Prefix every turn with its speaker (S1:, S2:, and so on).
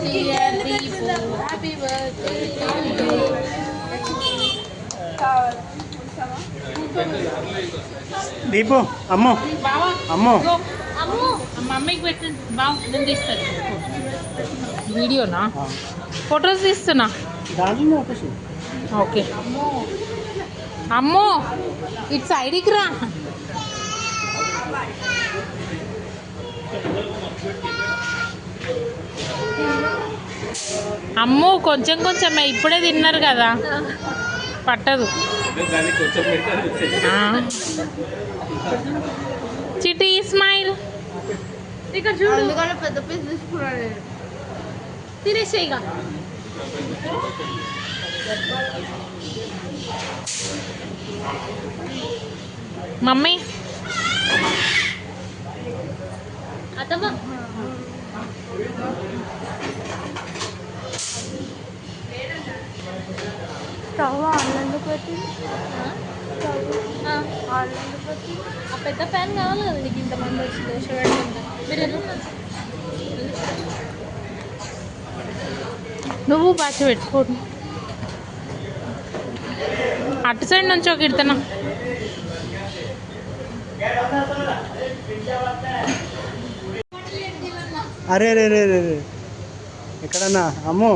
S1: dear Deepu. Happy birthday to you.
S2: Deepu అమ్మో
S1: బావా
S2: అమ్మో
S1: అమ్ము మమ్మీకి పెట్టు బావ నేను తీస్తాను వీడియోనా ఫొటోస్ తీస్తున్నా
S2: దాంట్లో ఒకటి
S1: ఓకే అమ్మో ఇటు సైడ్కి రా అమ్మో కొంచెం కొంచెమే ఇప్పుడే తిన్నారు కదా పట్టదు చిటి స్మైల్ ఇక్కడ చూడు పెద్ద పీస్ తీసుకున్నాడు తినేసేయిగా మమ్మీ అత్తమ్మ
S3: స్టవ్ ఆన్లైన్లో పెట్టింది ఆన్లైన్లో పెట్టింది
S1: ఆ పెద్ద ప్యాన్ కావాలి కదా నీకు ఇంతమంది వచ్చింది చూడండి మీరు నువ్వు బాచి పెట్టుకోండి అటు సైడ్ నుంచి ఒక ఇడతానా
S2: అరే రే రే రే ఎక్కడన్నా అమ్మో